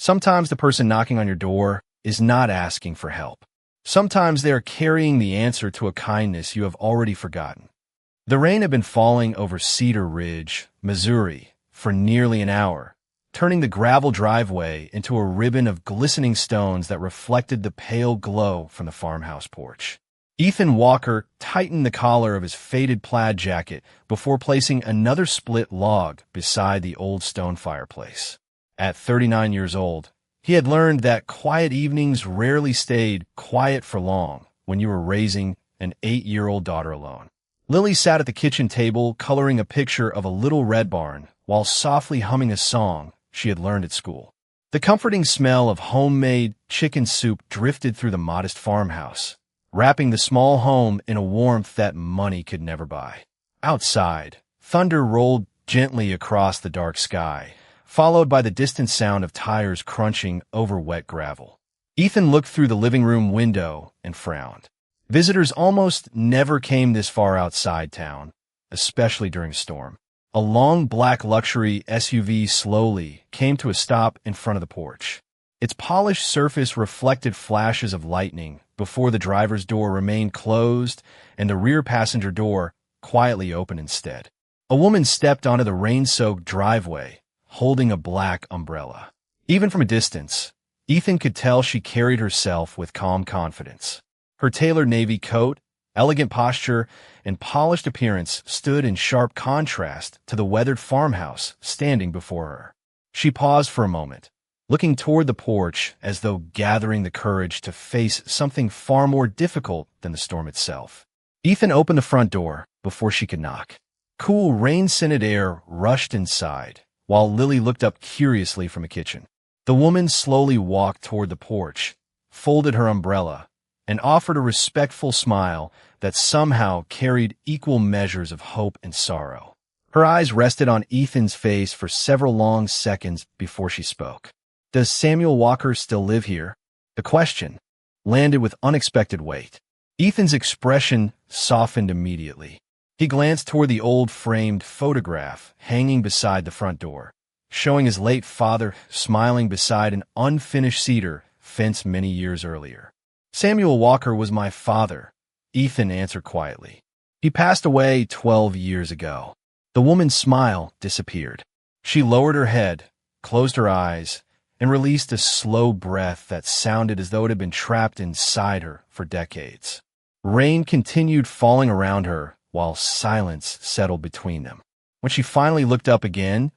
Sometimes the person knocking on your door is not asking for help. Sometimes they are carrying the answer to a kindness you have already forgotten. The rain had been falling over Cedar Ridge, Missouri, for nearly an hour, turning the gravel driveway into a ribbon of glistening stones that reflected the pale glow from the farmhouse porch. Ethan Walker tightened the collar of his faded plaid jacket before placing another split log beside the old stone fireplace. At 39 years old, he had learned that quiet evenings rarely stayed quiet for long when you were raising an 8-year-old daughter alone. Lily sat at the kitchen table coloring a picture of a little red barn while softly humming a song she had learned at school. The comforting smell of homemade chicken soup drifted through the modest farmhouse, wrapping the small home in a warmth that money could never buy. Outside, thunder rolled gently across the dark sky, followed by the distant sound of tires crunching over wet gravel. Ethan looked through the living room window and frowned. Visitors almost never came this far outside town, especially during a storm. A long black luxury SUV slowly came to a stop in front of the porch. Its polished surface reflected flashes of lightning before the driver's door remained closed and the rear passenger door quietly opened instead. A woman stepped onto the rain-soaked driveway, holding a black umbrella. Even from a distance, Ethan could tell she carried herself with calm confidence. Her tailored navy coat, elegant posture, and polished appearance stood in sharp contrast to the weathered farmhouse standing before her. She paused for a moment, looking toward the porch as though gathering the courage to face something far more difficult than the storm itself. Ethan opened the front door before she could knock. Cool, rain-scented air rushed inside, while Lily looked up curiously from a kitchen. The woman slowly walked toward the porch, folded her umbrella, and offered a respectful smile that somehow carried equal measures of hope and sorrow. Her eyes rested on Ethan's face for several long seconds before she spoke. "Does Samuel Walker still live here?" The question landed with unexpected weight. Ethan's expression softened immediately. He glanced toward the old framed photograph hanging beside the front door, showing his late father smiling beside an unfinished cedar fence many years earlier. "Samuel Walker was my father," Ethan answered quietly. "He passed away 12 years ago." The woman's smile disappeared. She lowered her head, closed her eyes, and released a slow breath that sounded as though it had been trapped inside her for decades. Rain continued falling around her while silence settled between them. When she finally looked up again,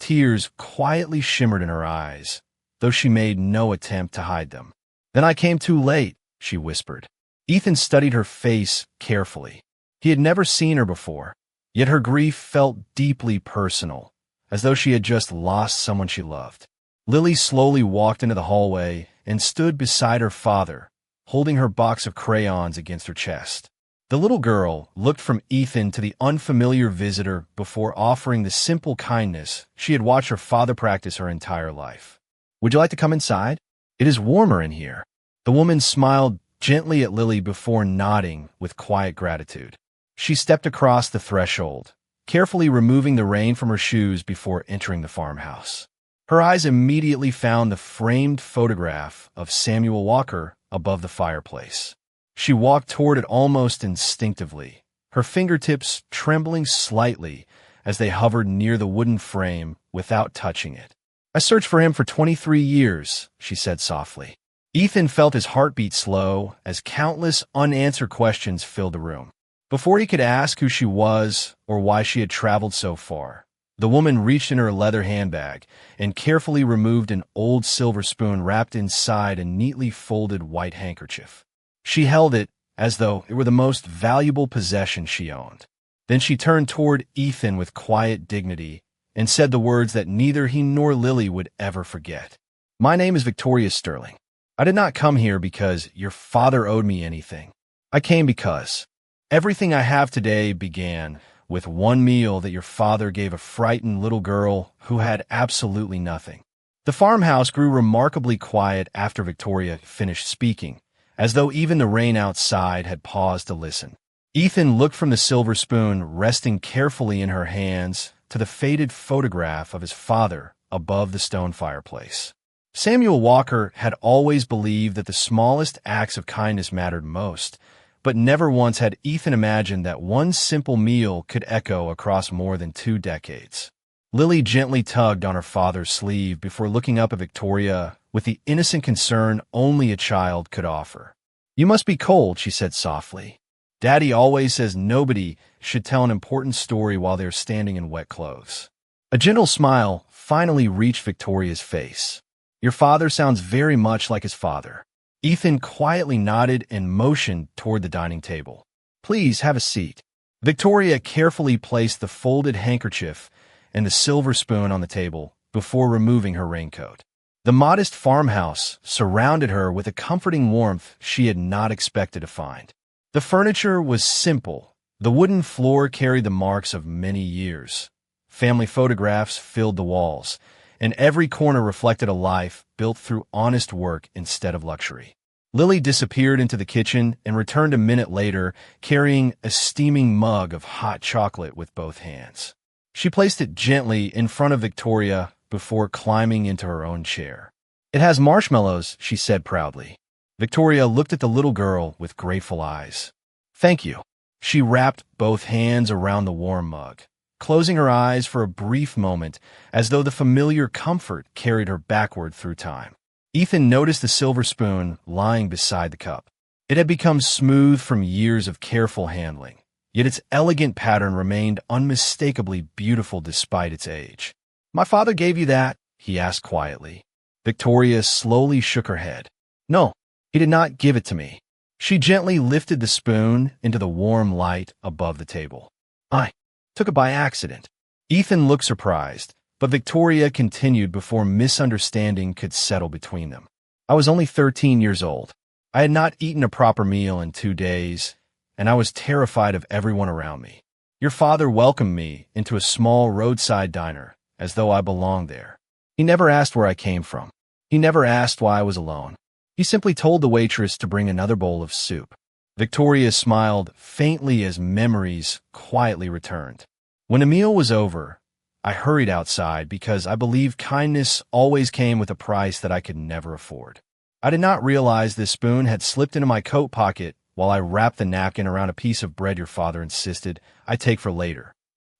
tears quietly shimmered in her eyes, though she made no attempt to hide them. "Then I came too late," she whispered. Ethan studied her face carefully. He had never seen her before, yet her grief felt deeply personal, as though she had just lost someone she loved. Lily slowly walked into the hallway and stood beside her father, holding her box of crayons against her chest. The little girl looked from Ethan to the unfamiliar visitor before offering the simple kindness she had watched her father practice her entire life. "Would you like to come inside? It is warmer in here." The woman smiled gently at Lily before nodding with quiet gratitude. She stepped across the threshold, carefully removing the rain from her shoes before entering the farmhouse. Her eyes immediately found the framed photograph of Samuel Walker above the fireplace. She walked toward it almost instinctively, her fingertips trembling slightly as they hovered near the wooden frame without touching it. "I searched for him for 23 years, she said softly. Ethan felt his heartbeat slow as countless unanswered questions filled the room. Before he could ask who she was or why she had traveled so far, the woman reached in her leather handbag and carefully removed an old silver spoon wrapped inside a neatly folded white handkerchief. She held it as though it were the most valuable possession she owned. Then she turned toward Ethan with quiet dignity and said the words that neither he nor Lily would ever forget. "My name is Victoria Sterling. I did not come here because your father owed me anything. I came because everything I have today began with one meal that your father gave a frightened little girl who had absolutely nothing." The farmhouse grew remarkably quiet after Victoria finished speaking, as though even the rain outside had paused to listen. Ethan looked from the silver spoon resting carefully in her hands to the faded photograph of his father above the stone fireplace. Samuel Walker had always believed that the smallest acts of kindness mattered most, but never once had Ethan imagined that one simple meal could echo across more than 2 decades. Lily gently tugged on her father's sleeve before looking up at Victoria with the innocent concern only a child could offer. "You must be cold," she said softly. "Daddy always says nobody should tell an important story while they're standing in wet clothes." A gentle smile finally reached Victoria's face. "Your father sounds very much like his father." Ethan quietly nodded and motioned toward the dining table. "Please have a seat." Victoria carefully placed the folded handkerchief and the silver spoon on the table before removing her raincoat. The modest farmhouse surrounded her with a comforting warmth she had not expected to find. The furniture was simple. The wooden floor carried the marks of many years. Family photographs filled the walls, and every corner reflected a life built through honest work instead of luxury. Lily disappeared into the kitchen and returned a minute later, carrying a steaming mug of hot chocolate with both hands. She placed it gently in front of Victoria before climbing into her own chair. "It has marshmallows," she said proudly. Victoria looked at the little girl with grateful eyes. "Thank you." She wrapped both hands around the warm mug, closing her eyes for a brief moment as though the familiar comfort carried her backward through time. Ethan noticed the silver spoon lying beside the cup. It had become smooth from years of careful handling, yet its elegant pattern remained unmistakably beautiful despite its age. "My father gave you that?" he asked quietly. Victoria slowly shook her head. "No, he did not give it to me." She gently lifted the spoon into the warm light above the table. "I took it by accident." Ethan looked surprised, but Victoria continued before misunderstanding could settle between them. "I was only 13 years old. I had not eaten a proper meal in 2 days, and I was terrified of everyone around me. Your father welcomed me into a small roadside diner, as though I belonged there. He never asked where I came from. He never asked why I was alone. He simply told the waitress to bring another bowl of soup." Victoria smiled faintly as memories quietly returned. "When the meal was over, I hurried outside because I believed kindness always came with a price that I could never afford. I did not realize this spoon had slipped into my coat pocket while I wrapped the napkin around a piece of bread your father insisted I take for later."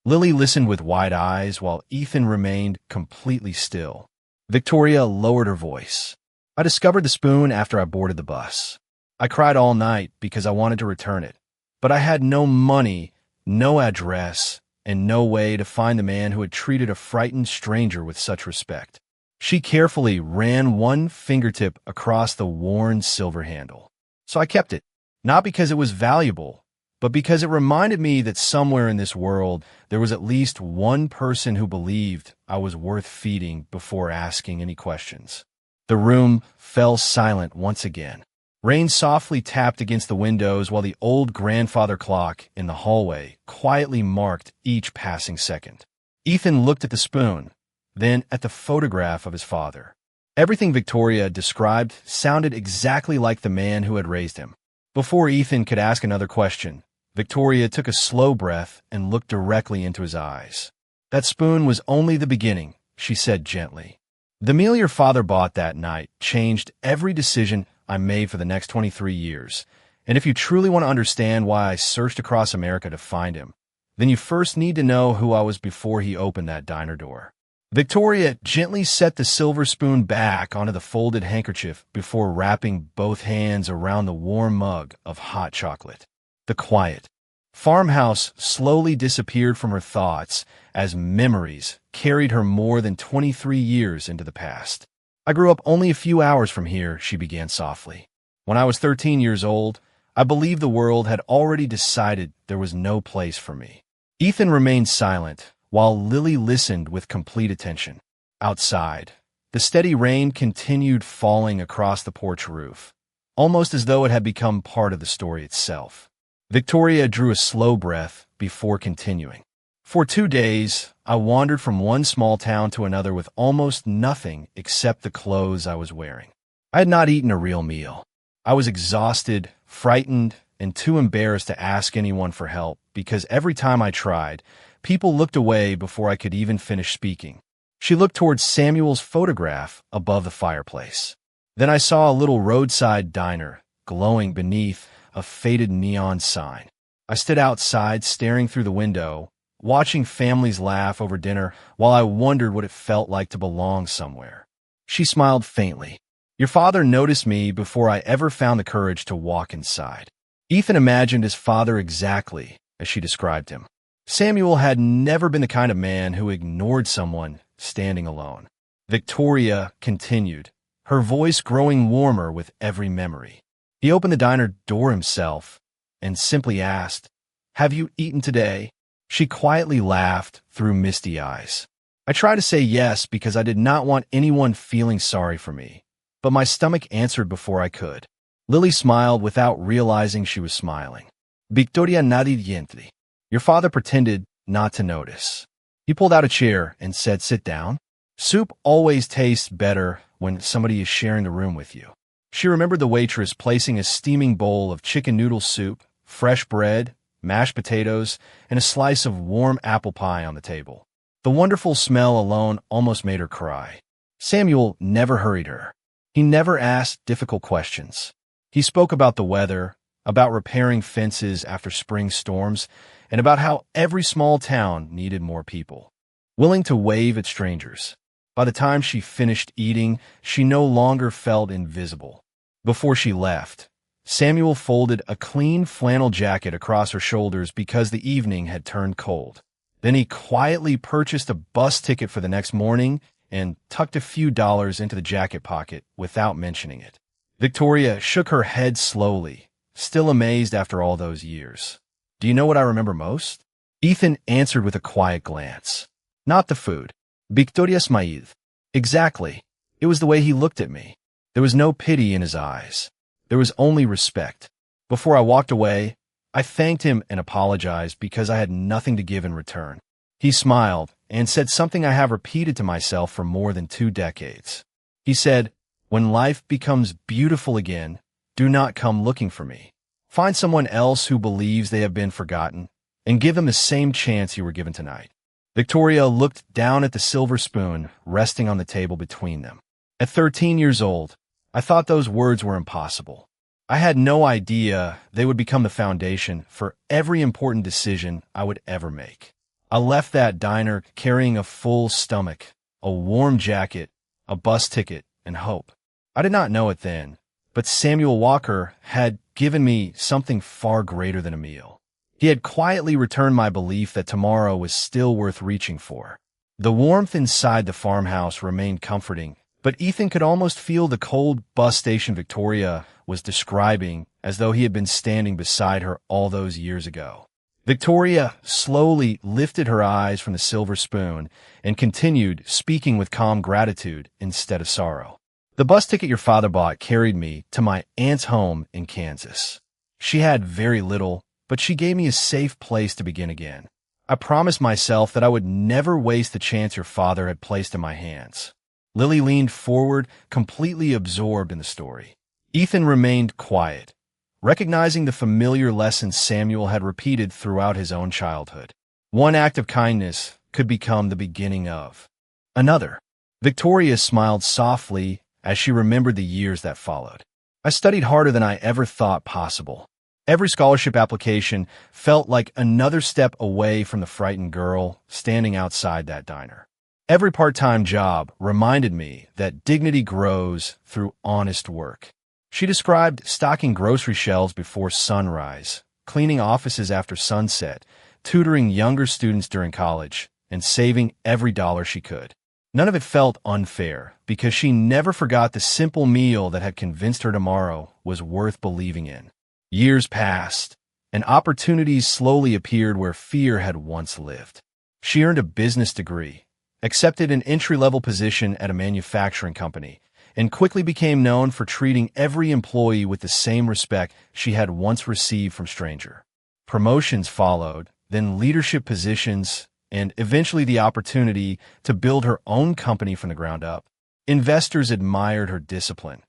Lily listened with wide eyes while Ethan remained completely still. Victoria lowered her voice. "I discovered the spoon after I boarded the bus. I cried all night because I wanted to return it, but I had no money, no address, and no way to find the man who had treated a frightened stranger with such respect." She carefully ran one fingertip across the worn silver handle. "So I kept it, not because it was valuable, but because it reminded me that somewhere in this world there was at least one person who believed I was worth feeding before asking any questions." The room fell silent once again. Rain softly tapped against the windows while the old grandfather clock in the hallway quietly marked each passing second. Ethan looked at the spoon, then at the photograph of his father. Everything Victoria described sounded exactly like the man who had raised him. Before Ethan could ask another question, Victoria took a slow breath and looked directly into his eyes. "That spoon was only the beginning," she said gently. "The meal your father bought that night changed every decision I made for the next 23 years. And if you truly want to understand why I searched across America to find him, then you first need to know who I was before he opened that diner door." Victoria gently set the silver spoon back onto the folded handkerchief before wrapping both hands around the warm mug of hot chocolate. The quiet farmhouse slowly disappeared from her thoughts as memories carried her more than 23 years into the past. "I grew up only a few hours from here," she began softly. "When I was 13 years old, I believed the world had already decided there was no place for me." Ethan remained silent, while Lily listened with complete attention. Outside, the steady rain continued falling across the porch roof, almost as though it had become part of the story itself. Victoria drew a slow breath before continuing. "For 2 days, I wandered from one small town to another with almost nothing except the clothes I was wearing. I had not eaten a real meal. I was exhausted, frightened, and too embarrassed to ask anyone for help because every time I tried, people looked away before I could even finish speaking." She looked towards Samuel's photograph above the fireplace. Then I saw a little roadside diner glowing beneath a faded neon sign. I stood outside staring through the window, watching families laugh over dinner while I wondered what it felt like to belong somewhere. She smiled faintly. Your father noticed me before I ever found the courage to walk inside. Ethan imagined his father exactly as she described him. Samuel had never been the kind of man who ignored someone standing alone. Victoria continued, her voice growing warmer with every memory. He opened the diner door himself and simply asked, "Have you eaten today?" She quietly laughed through misty eyes. I tried to say yes because I did not want anyone feeling sorry for me, but my stomach answered before I could. Lily smiled without realizing she was smiling. Victoria nadie diente. Your father pretended not to notice. He pulled out a chair and said, "Sit down." Soup always tastes better when somebody is sharing the room with you. She remembered the waitress placing a steaming bowl of chicken noodle soup, fresh bread, mashed potatoes, and a slice of warm apple pie on the table. The wonderful smell alone almost made her cry. Samuel never hurried her. He never asked difficult questions. He spoke about the weather, about repairing fences after spring storms, and about how every small town needed more people, willing to wave at strangers. By the time she finished eating, she no longer felt invisible. Before she left, Samuel folded a clean flannel jacket across her shoulders because the evening had turned cold. Then he quietly purchased a bus ticket for the next morning and tucked a few dollars into the jacket pocket without mentioning it. Victoria shook her head slowly, still amazed after all those years. Do you know what I remember most? Ethan answered with a quiet glance. Not the food. Victoria smiled. Exactly. It was the way he looked at me. There was no pity in his eyes. There was only respect. Before I walked away, I thanked him and apologized because I had nothing to give in return. He smiled and said something I have repeated to myself for more than 2 decades. He said, "When life becomes beautiful again, do not come looking for me. Find someone else who believes they have been forgotten and give them the same chance you were given tonight." Victoria looked down at the silver spoon resting on the table between them. At 13 years old, I thought those words were impossible. I had no idea they would become the foundation for every important decision I would ever make. I left that diner carrying a full stomach, a warm jacket, a bus ticket, and hope. I did not know it then, but Samuel Walker had given me something far greater than a meal. He had quietly returned my belief that tomorrow was still worth reaching for. The warmth inside the farmhouse remained comforting, but Ethan could almost feel the cold bus station Victoria was describing as though he had been standing beside her all those years ago. Victoria slowly lifted her eyes from the silver spoon and continued, speaking with calm gratitude instead of sorrow. The bus ticket your father bought carried me to my aunt's home in Kansas. She had very little, but she gave me a safe place to begin again. I promised myself that I would never waste the chance your father had placed in my hands. Lily leaned forward, completely absorbed in the story. Ethan remained quiet, recognizing the familiar lessons Samuel had repeated throughout his own childhood. One act of kindness could become the beginning of another. Victoria smiled softly as she remembered the years that followed. I studied harder than I ever thought possible. Every scholarship application felt like another step away from the frightened girl standing outside that diner. Every part-time job reminded me that dignity grows through honest work. She described stocking grocery shelves before sunrise, cleaning offices after sunset, tutoring younger students during college, and saving every dollar she could. None of it felt unfair because she never forgot the simple meal that had convinced her tomorrow was worth believing in. Years passed, and opportunities slowly appeared where fear had once lived. She earned a business degree, accepted an entry-level position at a manufacturing company, and quickly became known for treating every employee with the same respect she had once received from strangers. Promotions followed, then leadership positions, and eventually the opportunity to build her own company from the ground up. Investors admired her discipline.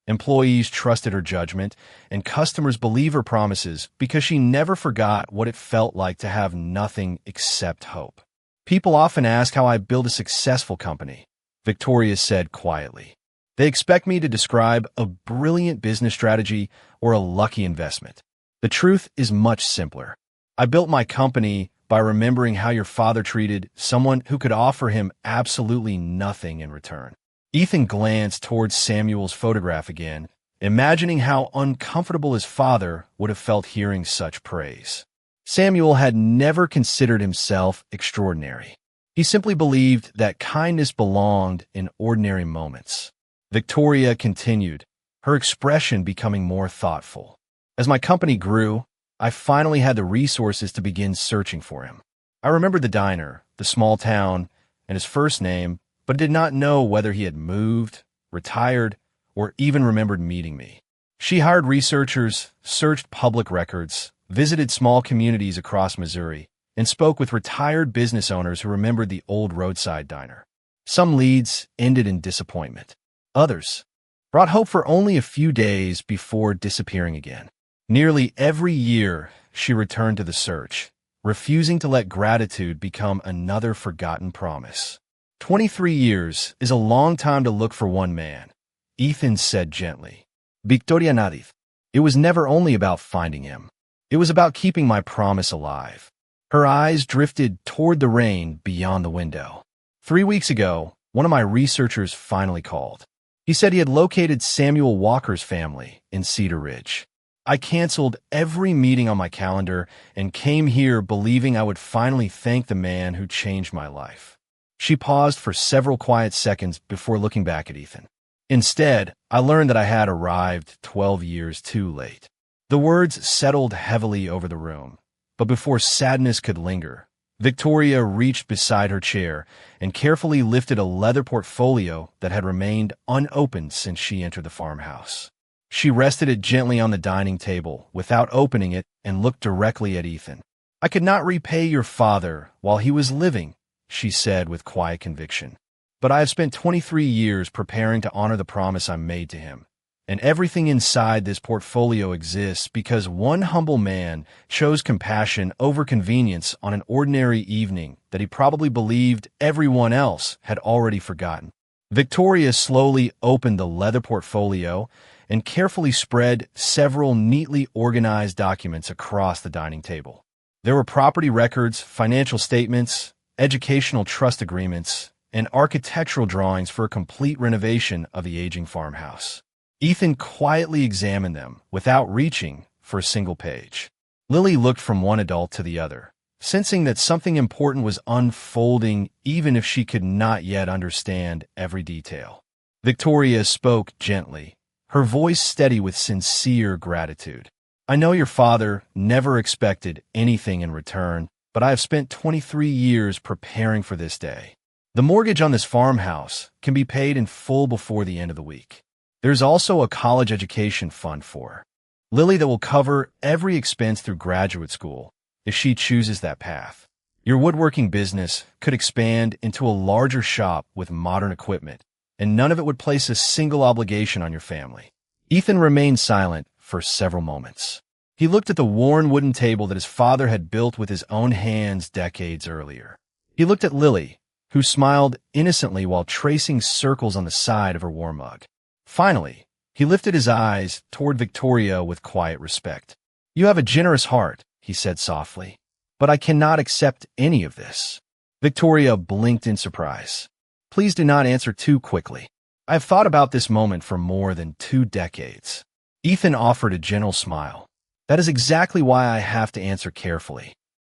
Employees trusted her judgment, and customers believed her promises because she never forgot what it felt like to have nothing except hope. People often ask how I build a successful company, Victoria said quietly. They expect me to describe a brilliant business strategy or a lucky investment. The truth is much simpler. I built my company by remembering how your father treated someone who could offer him absolutely nothing in return. Ethan glanced towards Samuel's photograph again, imagining how uncomfortable his father would have felt hearing such praise. Samuel had never considered himself extraordinary. He simply believed that kindness belonged in ordinary moments. Victoria continued, her expression becoming more thoughtful. As my company grew, I finally had the resources to begin searching for him. I remembered the diner, the small town, and his first name, but did not know whether he had moved, retired, or even remembered meeting me. She hired researchers, searched public records, visited small communities across Missouri, and spoke with retired business owners who remembered the old roadside diner. Some leads ended in disappointment. Others brought hope for only a few days before disappearing again. Nearly every year, she returned to the search, refusing to let gratitude become another forgotten promise. 23 years is a long time to look for one man, Ethan said gently. Victoria nodded. It was never only about finding him. It was about keeping my promise alive. Her eyes drifted toward the rain beyond the window. 3 weeks ago, one of my researchers finally called. He said he had located Samuel Walker's family in Cedar Ridge. I canceled every meeting on my calendar and came here believing I would finally thank the man who changed my life. She paused for several quiet seconds before looking back at Ethan. Instead, I learned that I had arrived 12 years too late. The words settled heavily over the room, but before sadness could linger, Victoria reached beside her chair and carefully lifted a leather portfolio that had remained unopened since she entered the farmhouse. She rested it gently on the dining table without opening it and looked directly at Ethan. I could not repay your father while he was living, she said with quiet conviction. But I have spent 23 years preparing to honor the promise I made to him. And everything inside this portfolio exists because one humble man chose compassion over convenience on an ordinary evening that he probably believed everyone else had already forgotten. Victoria slowly opened the leather portfolio and carefully spread several neatly organized documents across the dining table. There were property records, financial statements, educational trust agreements, and architectural drawings for a complete renovation of the aging farmhouse. Ethan quietly examined them without reaching for a single page. Lily looked from one adult to the other, sensing that something important was unfolding even if she could not yet understand every detail. Victoria spoke gently, her voice steady with sincere gratitude. I know your father never expected anything in return, but I have spent 23 years preparing for this day. The mortgage on this farmhouse can be paid in full before the end of the week. There's also a college education fund for Lily that will cover every expense through graduate school if she chooses that path. Your woodworking business could expand into a larger shop with modern equipment, and none of it would place a single obligation on your family. Ethan remained silent for several moments. He looked at the worn wooden table that his father had built with his own hands decades earlier. He looked at Lily, who smiled innocently while tracing circles on the side of her war mug. Finally, he lifted his eyes toward Victoria with quiet respect. You have a generous heart, he said softly, but I cannot accept any of this. Victoria blinked in surprise. Please do not answer too quickly. I have thought about this moment for more than 2 decades. Ethan offered a gentle smile. That is exactly why I have to answer carefully.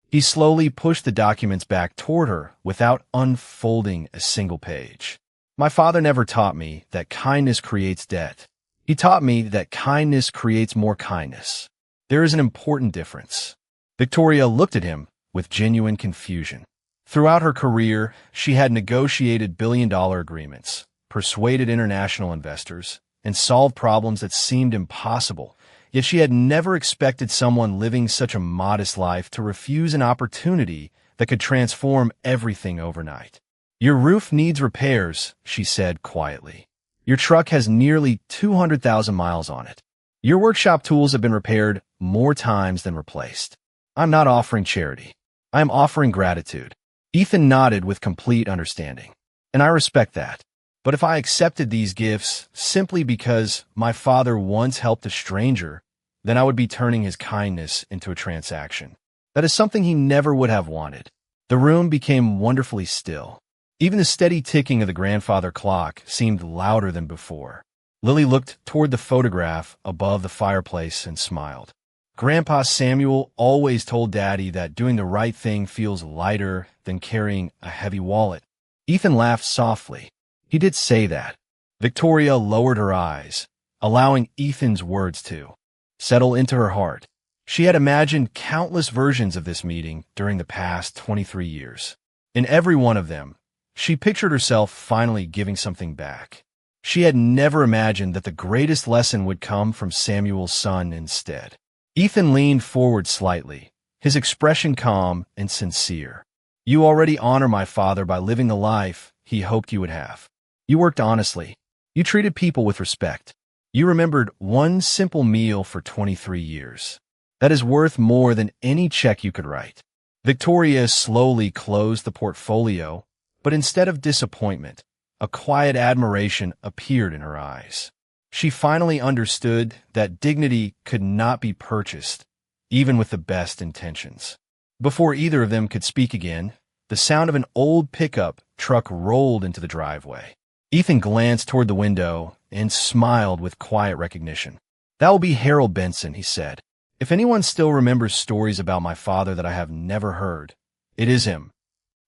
He slowly pushed the documents back toward her without unfolding a single page. My father never taught me that kindness creates debt. He taught me that kindness creates more kindness. There is an important difference. Victoria looked at him with genuine confusion. Throughout her career, she had negotiated billion-dollar agreements, persuaded international investors, and solved problems that seemed impossible. Yet she had never expected someone living such a modest life to refuse an opportunity that could transform everything overnight. Your roof needs repairs, she said quietly. Your truck has nearly 200,000 miles on it. Your workshop tools have been repaired more times than replaced. I'm not offering charity. I am offering gratitude. Ethan nodded with complete understanding. And I respect that. But if I accepted these gifts simply because my father once helped a stranger, then I would be turning his kindness into a transaction. That is something he never would have wanted. The room became wonderfully still. Even the steady ticking of the grandfather clock seemed louder than before. Lily looked toward the photograph above the fireplace and smiled. Grandpa Samuel always told Daddy that doing the right thing feels lighter than carrying a heavy wallet. Ethan laughed softly. He did say that. Victoria lowered her eyes, allowing Ethan's words to settle into her heart. She had imagined countless versions of this meeting during the past 23 years. In every one of them, she pictured herself finally giving something back. She had never imagined that the greatest lesson would come from Samuel's son instead. Ethan leaned forward slightly, his expression calm and sincere. You already honor my father by living the life he hoped you would have. You worked honestly. You treated people with respect. You remembered one simple meal for 23 years. That is worth more than any check you could write. Victoria slowly closed the portfolio, but instead of disappointment, a quiet admiration appeared in her eyes. She finally understood that dignity could not be purchased, even with the best intentions. Before either of them could speak again, the sound of an old pickup truck rolled into the driveway. Ethan glanced toward the window and smiled with quiet recognition. That will be Harold Benson, he said. If anyone still remembers stories about my father that I have never heard, it is him.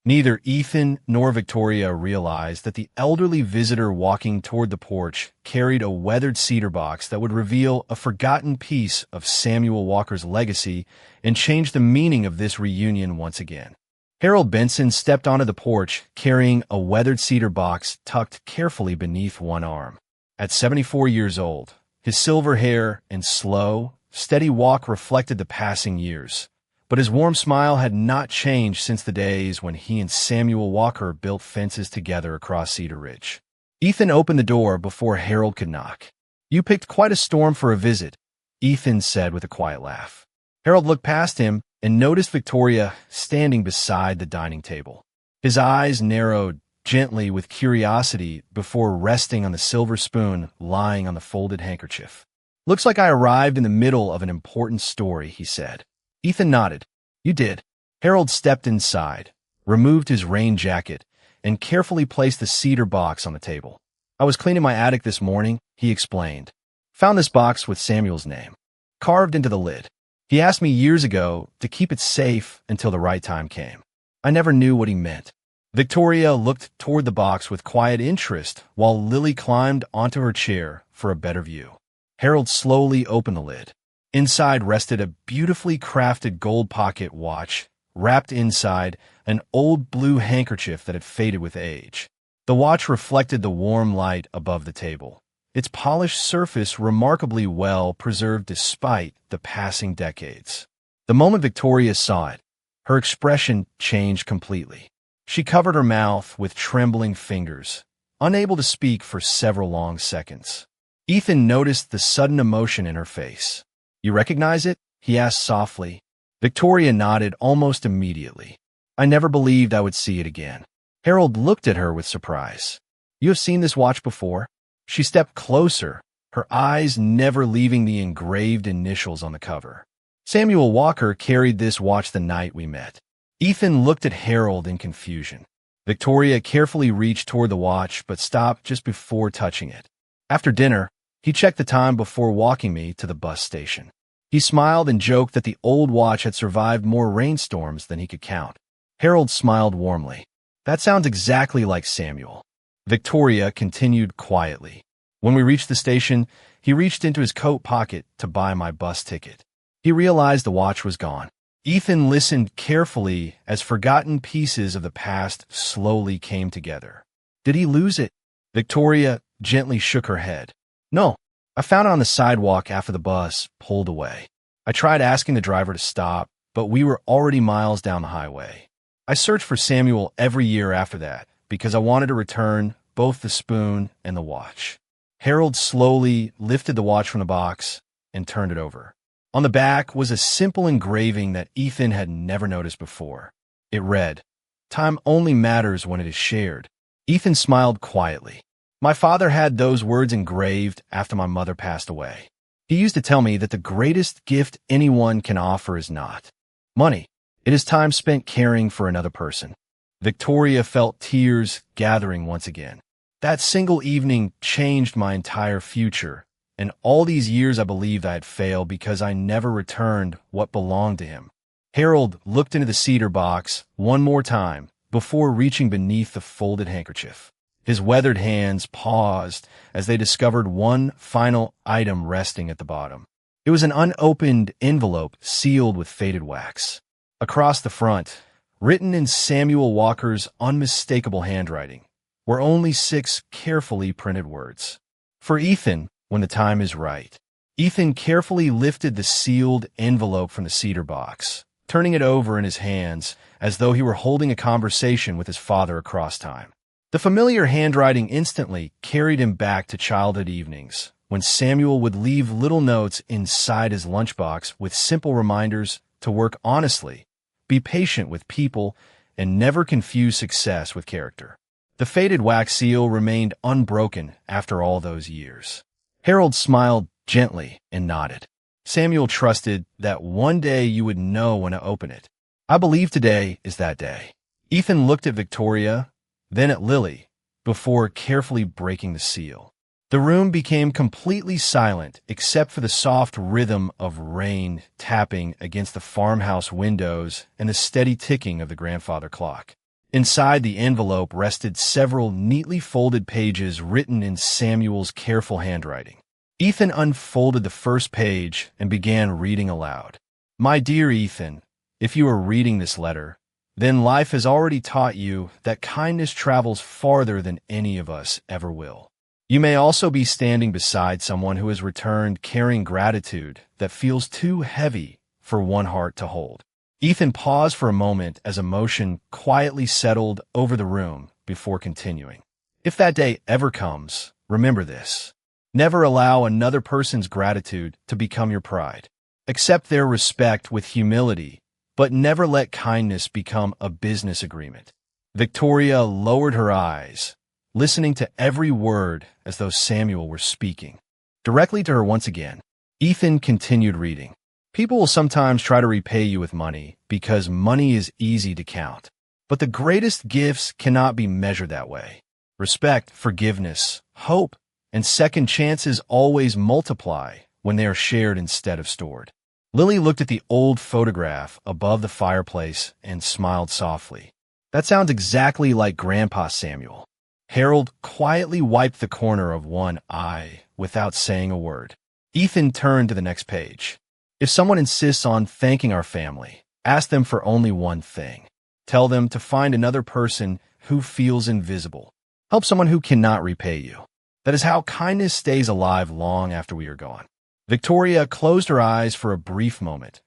Neither Ethan nor Victoria realized that the elderly visitor walking toward the porch carried a weathered cedar box that would reveal a forgotten piece of Samuel Walker's legacy and change the meaning of this reunion once again. Harold Benson stepped onto the porch carrying a weathered cedar box tucked carefully beneath one arm. At 74 years old, his silver hair and slow, steady walk reflected the passing years. But his warm smile had not changed since the days when he and Samuel Walker built fences together across Cedar Ridge. Ethan opened the door before Harold could knock. You picked quite a storm for a visit, Ethan said with a quiet laugh. Harold looked past him and noticed Victoria standing beside the dining table. His eyes narrowed gently with curiosity before resting on the silver spoon lying on the folded handkerchief. Looks like I arrived in the middle of an important story, he said. Ethan nodded. You did. Harold stepped inside, removed his rain jacket, and carefully placed the cedar box on the table. I was cleaning my attic this morning, he explained. Found this box with Samuel's name, carved into the lid. He asked me years ago to keep it safe until the right time came. I never knew what he meant. Victoria looked toward the box with quiet interest while Lily climbed onto her chair for a better view. Harold slowly opened the lid. Inside rested a beautifully crafted gold pocket watch, wrapped inside an old blue handkerchief that had faded with age. The watch reflected the warm light above the table, its polished surface remarkably well preserved despite the passing decades. The moment Victoria saw it, her expression changed completely. She covered her mouth with trembling fingers, unable to speak for several long seconds. Ethan noticed the sudden emotion in her face. You recognize it? He asked softly. Victoria nodded almost immediately. I never believed I would see it again. Harold looked at her with surprise. You have seen this watch before? She stepped closer, her eyes never leaving the engraved initials on the cover. Samuel Walker carried this watch the night we met. Ethan looked at Harold in confusion. Victoria carefully reached toward the watch but stopped just before touching it. After dinner, he checked the time before walking me to the bus station. He smiled and joked that the old watch had survived more rainstorms than he could count. Harold smiled warmly. That sounds exactly like Samuel. Victoria continued quietly. When we reached the station, he reached into his coat pocket to buy my bus ticket. He realized the watch was gone. Ethan listened carefully as forgotten pieces of the past slowly came together. Did he lose it? Victoria gently shook her head. No, I found it on the sidewalk after the bus pulled away. I tried asking the driver to stop, but we were already miles down the highway. I searched for Samuel every year after that because I wanted to return both the spoon and the watch. Harold slowly lifted the watch from the box and turned it over. On the back was a simple engraving that Ethan had never noticed before. It read, Time only matters when it is shared. Ethan smiled quietly. My father had those words engraved after my mother passed away. He used to tell me that the greatest gift anyone can offer is not money. It is time spent caring for another person. Victoria felt tears gathering once again. That single evening changed my entire future, and all these years I believed I had failed because I never returned what belonged to him. Harold looked into the cedar box one more time before reaching beneath the folded handkerchief. His weathered hands paused as they discovered one final item resting at the bottom. It was an unopened envelope sealed with faded wax. Across the front, written in Samuel Walker's unmistakable handwriting, were only 6 carefully printed words. For Ethan, when the time is right. Ethan carefully lifted the sealed envelope from the cedar box, turning it over in his hands as though he were holding a conversation with his father across time. The familiar handwriting instantly carried him back to childhood evenings, when Samuel would leave little notes inside his lunchbox with simple reminders to work honestly, be patient with people, and never confuse success with character. The faded wax seal remained unbroken after all those years. Harold smiled gently and nodded. Samuel trusted that one day you would know when to open it. I believe today is that day. Ethan looked at Victoria, then at Lily, before carefully breaking the seal. The room became completely silent except for the soft rhythm of rain tapping against the farmhouse windows and the steady ticking of the grandfather clock. Inside the envelope rested several neatly folded pages written in Samuel's careful handwriting. Ethan unfolded the first page and began reading aloud. My dear Ethan, if you are reading this letter, then life has already taught you that kindness travels farther than any of us ever will. You may also be standing beside someone who has returned carrying gratitude that feels too heavy for one heart to hold. Ethan paused for a moment as emotion quietly settled over the room before continuing. If that day ever comes, remember this. Never allow another person's gratitude to become your pride. Accept their respect with humility, but never let kindness become a business agreement. Victoria lowered her eyes, listening to every word as though Samuel were speaking directly to her once again. Ethan continued reading. People will sometimes try to repay you with money because money is easy to count. But the greatest gifts cannot be measured that way. Respect, forgiveness, hope, and second chances always multiply when they are shared instead of stored. Lily looked at the old photograph above the fireplace and smiled softly. That sounds exactly like Grandpa Samuel. Harold quietly wiped the corner of one eye without saying a word. Ethan turned to the next page. If someone insists on thanking our family, ask them for only one thing. Tell them to find another person who feels invisible. Help someone who cannot repay you. That is how kindness stays alive long after we are gone. Victoria closed her eyes for a brief moment,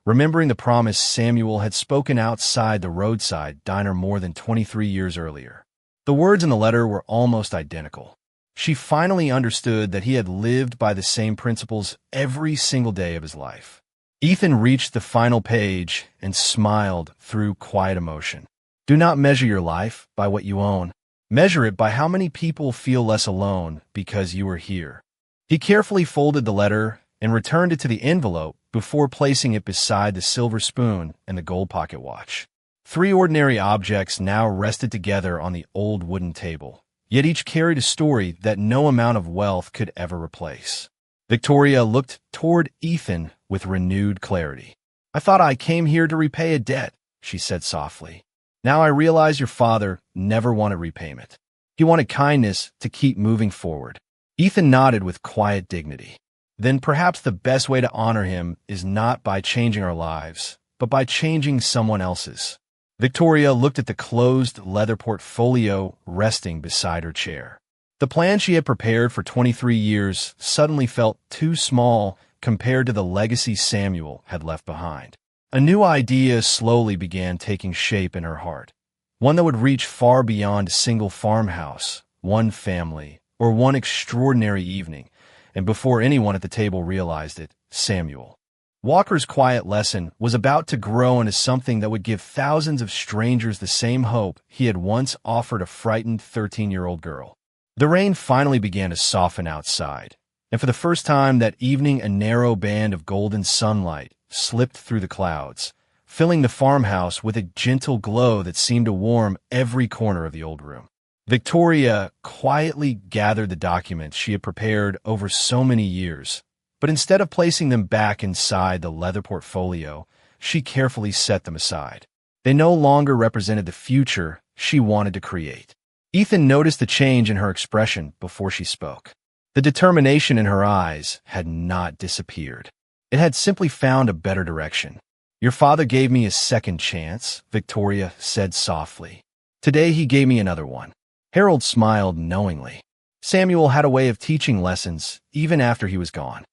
remembering the promise Samuel had spoken outside the roadside diner more than 23 years earlier. The words in the letter were almost identical. She finally understood that he had lived by the same principles every single day of his life. Ethan reached the final page and smiled through quiet emotion. Do not measure your life by what you own. Measure it by how many people feel less alone because you are here. He carefully folded the letter and returned it to the envelope before placing it beside the silver spoon and the gold pocket watch. 3 ordinary objects now rested together on the old wooden table, yet each carried a story that no amount of wealth could ever replace. Victoria looked toward Ethan with renewed clarity. I thought I came here to repay a debt, she said softly. Now I realize your father never wanted repayment. He wanted kindness to keep moving forward. Ethan nodded with quiet dignity. Then perhaps the best way to honor him is not by changing our lives, but by changing someone else's. Victoria looked at the closed leather portfolio resting beside her chair. The plan she had prepared for 23 years suddenly felt too small compared to the legacy Samuel had left behind. A new idea slowly began taking shape in her heart, one that would reach far beyond a single farmhouse, one family, or one extraordinary evening, and before anyone at the table realized it, Samuel Walker's quiet lesson was about to grow into something that would give thousands of strangers the same hope he had once offered a frightened 13-year-old girl. The rain finally began to soften outside, and for the first time that evening a narrow band of golden sunlight slipped through the clouds, filling the farmhouse with a gentle glow that seemed to warm every corner of the old room. Victoria quietly gathered the documents she had prepared over so many years, but instead of placing them back inside the leather portfolio, she carefully set them aside. They no longer represented the future she wanted to create. Ethan noticed the change in her expression before she spoke. The determination in her eyes had not disappeared. It had simply found a better direction. "Your father gave me a second chance," Victoria said softly. "Today he gave me another one." Harold smiled knowingly. Samuel had a way of teaching lessons even after he was gone.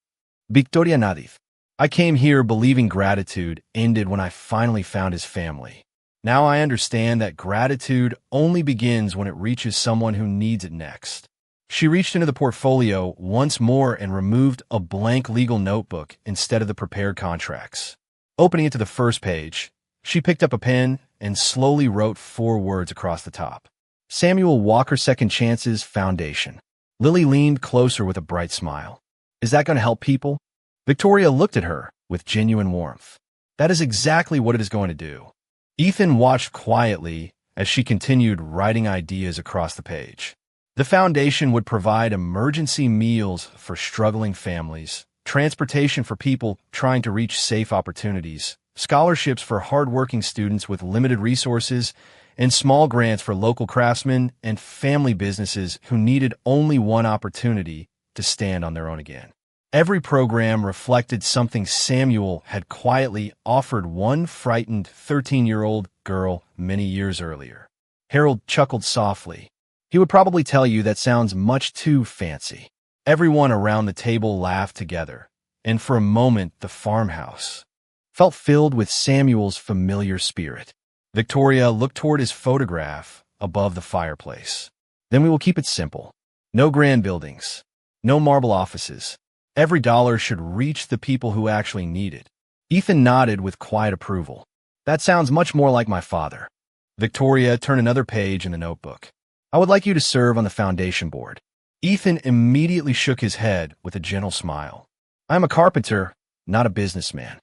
Victoria nodded. "I came here believing gratitude ended when I finally found his family. Now I understand that gratitude only begins when it reaches someone who needs it next." She reached into the portfolio once more and removed a blank legal notebook instead of the prepared contracts. Opening it to the first page, she picked up a pen and slowly wrote 4 words across the top. Samuel Walker Second Chances Foundation. Lily leaned closer with a bright smile. "Is that going to help people?" Victoria looked at her with genuine warmth. "That is exactly what it is going to do." Ethan watched quietly as she continued writing ideas across the page. The foundation would provide emergency meals for struggling families, transportation for people trying to reach safe opportunities, scholarships for hardworking students with limited resources, and small grants for local craftsmen and family businesses who needed only one opportunity to stand on their own again. Every program reflected something Samuel had quietly offered one frightened 13-year-old girl many years earlier. Harold chuckled softly. "He would probably tell you that sounds much too fancy." Everyone around the table laughed together, and for a moment the farmhouse felt filled with Samuel's familiar spirit. Victoria looked toward his photograph above the fireplace. "Then we will keep it simple. No grand buildings, no marble offices. Every dollar should reach the people who actually need it." Ethan nodded with quiet approval. "That sounds much more like my father." Victoria turned another page in the notebook. "I would like you to serve on the foundation board." Ethan immediately shook his head with a gentle smile. "I am a carpenter, not a businessman."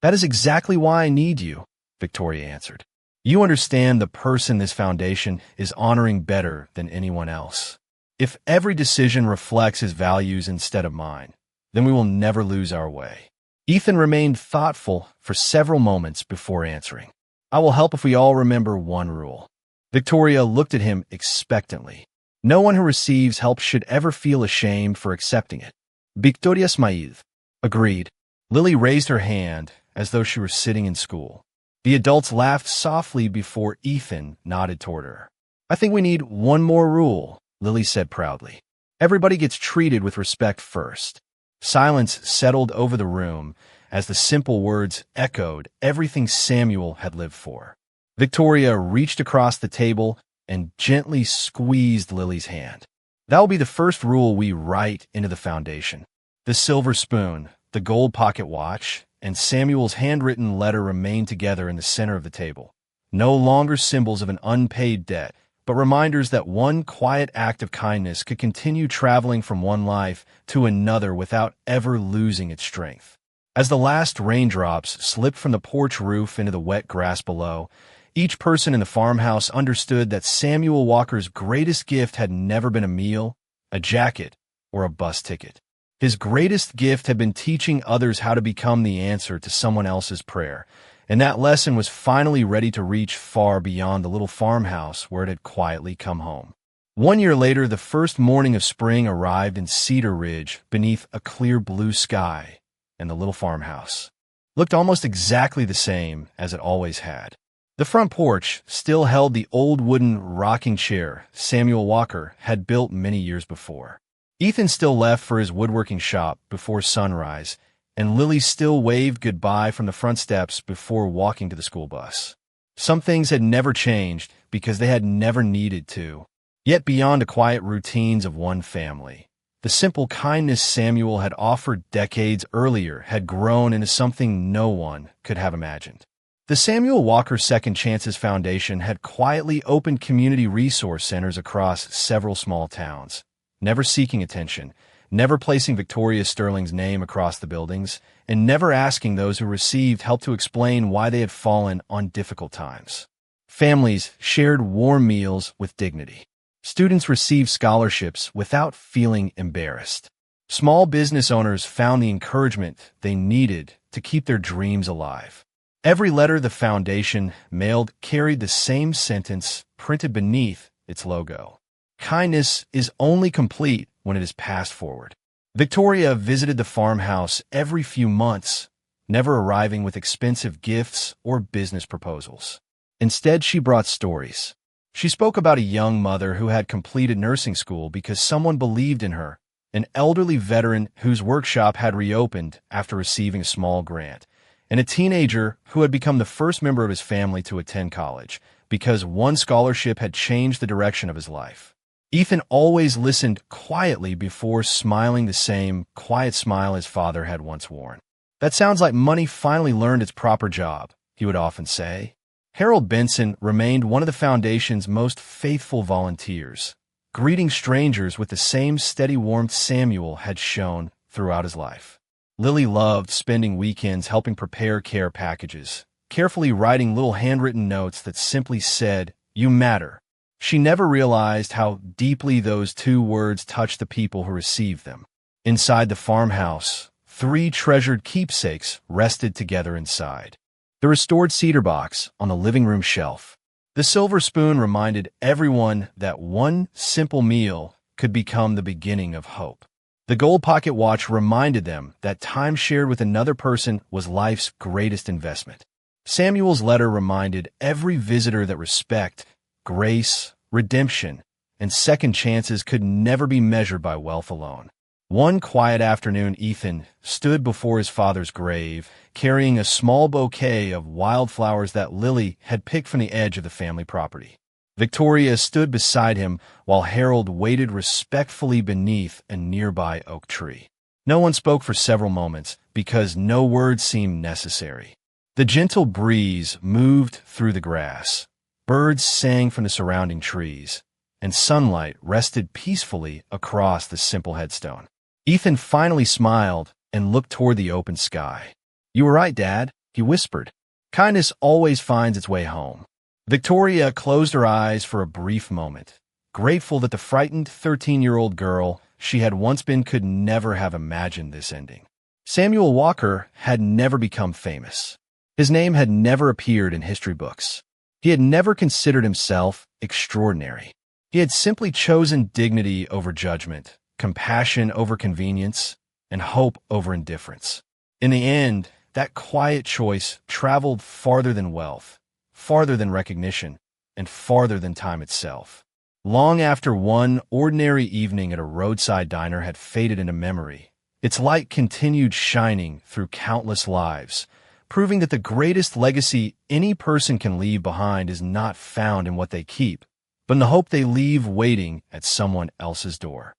"That is exactly why I need you," Victoria answered. "You understand the person this foundation is honoring better than anyone else. If every decision reflects his values instead of mine, then we will never lose our way." Ethan remained thoughtful for several moments before answering. "I will help if we all remember one rule." Victoria looked at him expectantly. No one who receives help should ever feel ashamed for accepting it. Victoria smiled. "Agreed." Lily raised her hand as though she were sitting in school. The adults laughed softly before Ethan nodded toward her. "I think we need one more rule," Lily said proudly. "Everybody gets treated with respect first." Silence settled over the room as the simple words echoed everything Samuel had lived for. Victoria reached across the table and gently squeezed Lily's hand. "That will be the first rule we write into the foundation." The silver spoon, the gold pocket watch, and Samuel's handwritten letter remained together in the center of the table. No longer symbols of an unpaid debt, but reminders that one quiet act of kindness could continue traveling from one life to another without ever losing its strength. As the last raindrops slipped from the porch roof into the wet grass below, each person in the farmhouse understood that Samuel Walker's greatest gift had never been a meal, a jacket, or a bus ticket. His greatest gift had been teaching others how to become the answer to someone else's prayer, and that lesson was finally ready to reach far beyond the little farmhouse where it had quietly come home. 1 year later, the first morning of spring arrived in Cedar Ridge beneath a clear blue sky, and the little farmhouse looked almost exactly the same as it always had. The front porch still held the old wooden rocking chair Samuel Walker had built many years before. Ethan still left for his woodworking shop before sunrise, and Lily still waved goodbye from the front steps before walking to the school bus. Some things had never changed because they had never needed to. Yet beyond the quiet routines of one family, the The simple kindness Samuel had offered decades earlier had grown into something no one could have imagined. The Samuel Walker Second Chances Foundation had quietly opened community resource centers across several small towns, never seeking attention, never placing Victoria Sterling's name across the buildings, and never asking those who received help to explain why they had fallen on difficult times. Families shared warm meals with dignity. Students received scholarships without feeling embarrassed. Small business owners found the encouragement they needed to keep their dreams alive. Every letter the foundation mailed carried the same sentence printed beneath its logo. Kindness is only complete when it is passed forward. Victoria visited the farmhouse every few months, never arriving with expensive gifts or business proposals. Instead, she brought stories. She spoke about a young mother who had completed nursing school because someone believed in her, an elderly veteran whose workshop had reopened after receiving a small grant, and a teenager who had become the first member of his family to attend college because one scholarship had changed the direction of his life. Ethan always listened quietly before smiling the same quiet smile his father had once worn. "That sounds like money finally learned its proper job," he would often say. Harold Benson remained one of the foundation's most faithful volunteers, greeting strangers with the same steady warmth Samuel had shown throughout his life. Lily loved spending weekends helping prepare care packages, carefully writing little handwritten notes that simply said, "You matter." She never realized how deeply those two words touched the people who received them. Inside the farmhouse, 3 treasured keepsakes rested together inside. The restored cedar box on the living room shelf. The silver spoon reminded everyone that one simple meal could become the beginning of hope. The gold pocket watch reminded them that time shared with another person was life's greatest investment. Samuel's letter reminded every visitor that respect, grace, redemption, and second chances could never be measured by wealth alone. One quiet afternoon, Ethan stood before his father's grave, carrying a small bouquet of wildflowers that Lily had picked from the edge of the family property. Victoria stood beside him while Harold waited respectfully beneath a nearby oak tree. No one spoke for several moments because no words seemed necessary. The gentle breeze moved through the grass. Birds sang from the surrounding trees, and sunlight rested peacefully across the simple headstone. Ethan finally smiled and looked toward the open sky. "You were right, Dad," he whispered. "Kindness always finds its way home." Victoria closed her eyes for a brief moment, grateful that the frightened 13-year-old girl she had once been could never have imagined this ending. Samuel Walker had never become famous. His name had never appeared in history books. He had never considered himself extraordinary. He had simply chosen dignity over judgment, compassion over convenience, and hope over indifference. In the end, that quiet choice traveled farther than wealth, farther than recognition, and farther than time itself. Long after one ordinary evening at a roadside diner had faded into memory, its light continued shining through countless lives, proving that the greatest legacy any person can leave behind is not found in what they keep, but in the hope they leave waiting at someone else's door.